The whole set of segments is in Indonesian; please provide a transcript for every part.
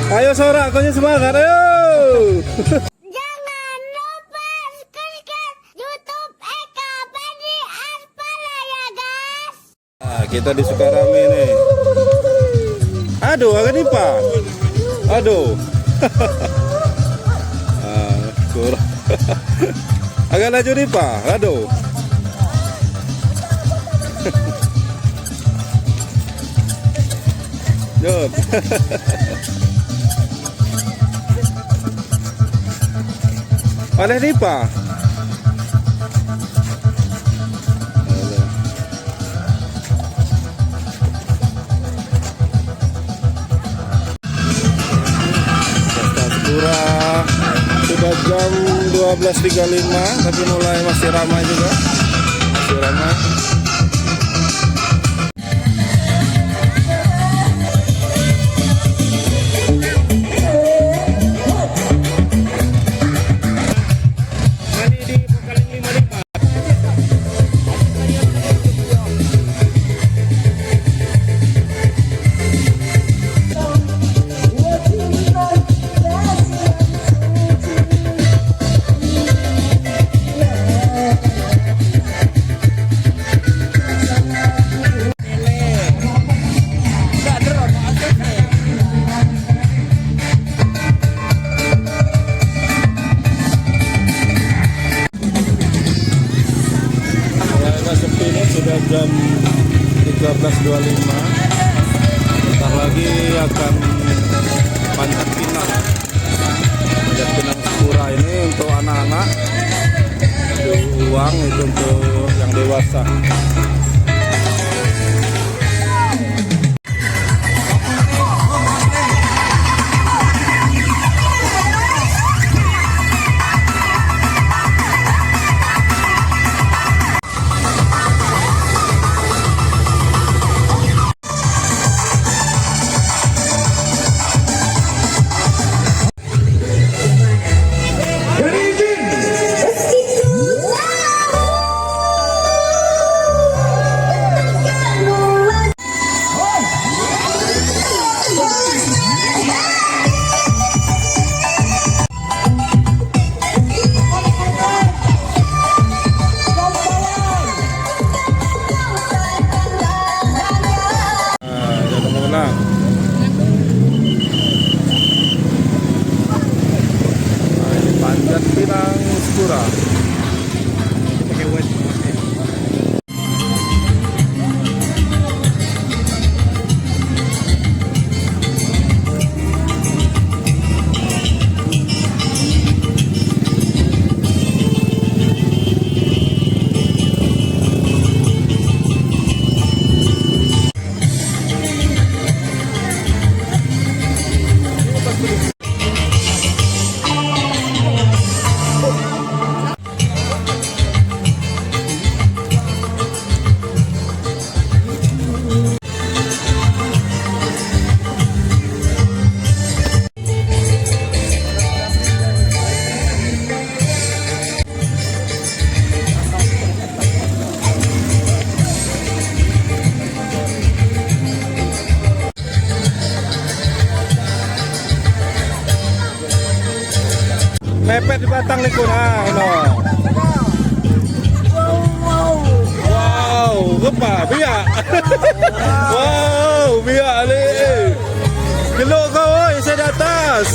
Ayo Sora, akunya semangat, ayo. Jangan lupa subscribe YouTube Eka Padi Aspala ya guys. Nah, kita di Sukarame nih. Aduh, agak nipa. Aduh. Kurang. Agak laju nipa. Aduh. Jod. Oleh nipa. Sudah jam 12.35 tapi mulai masih ramai juga, masih ramai. Sudah jam 13.25. Bentar lagi akan panjat pinang. Panjat pinang Pura ini untuk anak-anak. Uang itu untuk yang dewasa. Panjat Pinang Pura. Mepet di batang nih kurang, no. Wow, gepa, biak. Wow, biak nih. Gelok kau, saya di atas.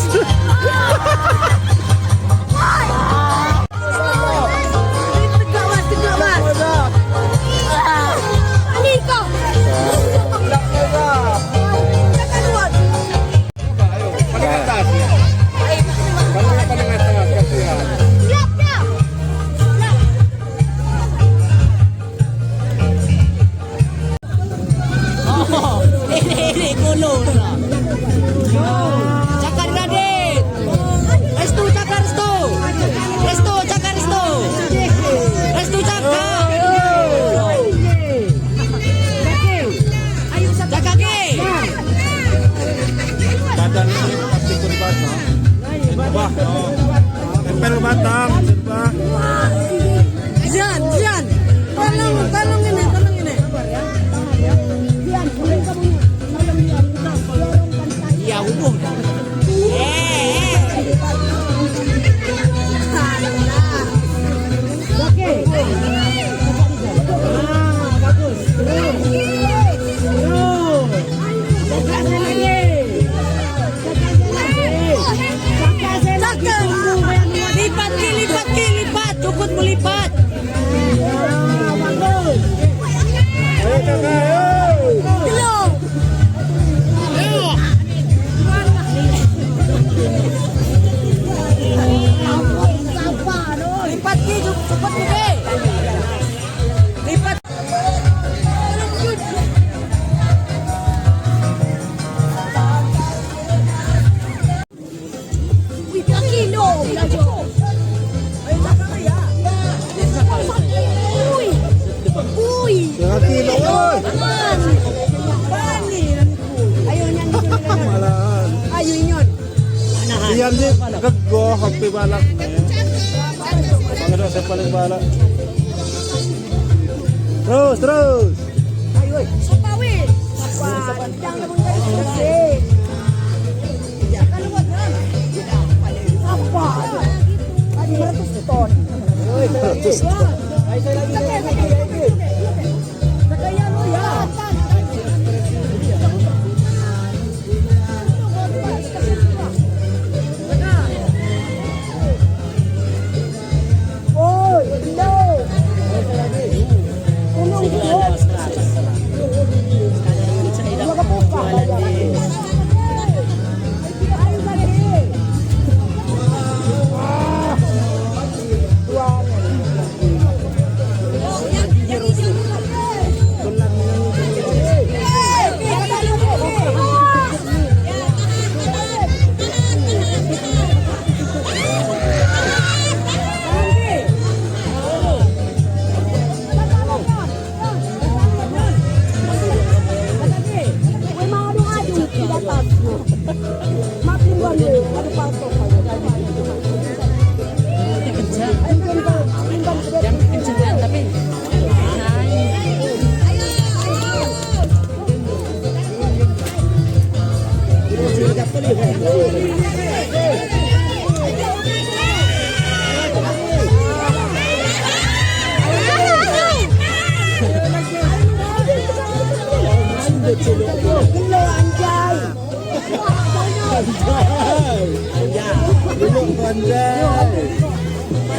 Cakar Radit, Restu Cakar Restu, Restu Cakar Restu, Restu Cakar, Cakar ke, Badan ini pasti kun batang. Bah, tempel batang, bah. Zian, tolong ini. Zian, kamu Yan sih gego kopi balak. Bangga saya paling balak. Terus. Ayo, siapa weh? Apa? Jangan mencari apa? Tadi 100 ton. Ayo saya lagi. Kekayaan lu ya.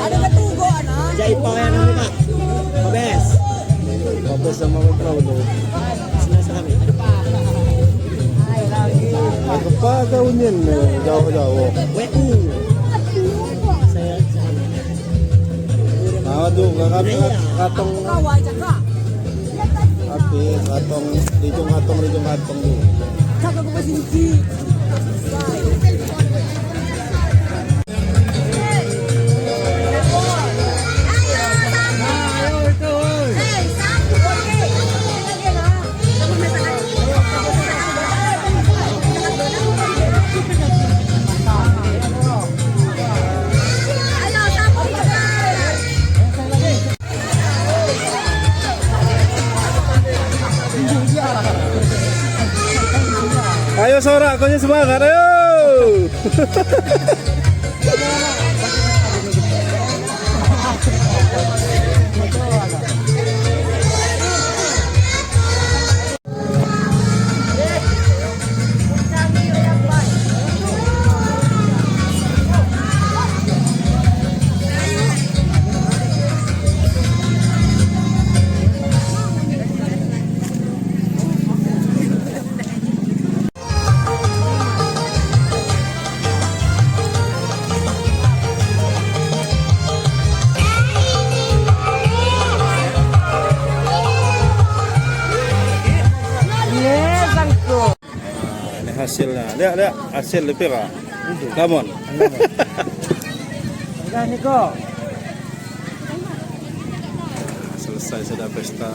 Ada ketugo anak. Jai pa yan ang lima. Mabes. Mabes sama crowd. Sila sa kami. Ano pa gawin yan? Jauh-jauh. WU. Saya sa kami. Doon kami katong Kaway tsaka. api katong rijong hatong doon. Tsaka ko pasinci. Ayo Sora, kau semangat, ayo. Hasilnya, lihat hasil lebih lah. Lamon. Enggak Niko. Selesai sudah pesta.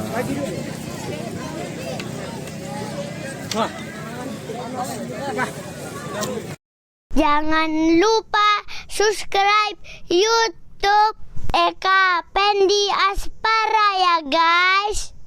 Jangan lupa subscribe YouTube Eka Pendi Aspara ya guys.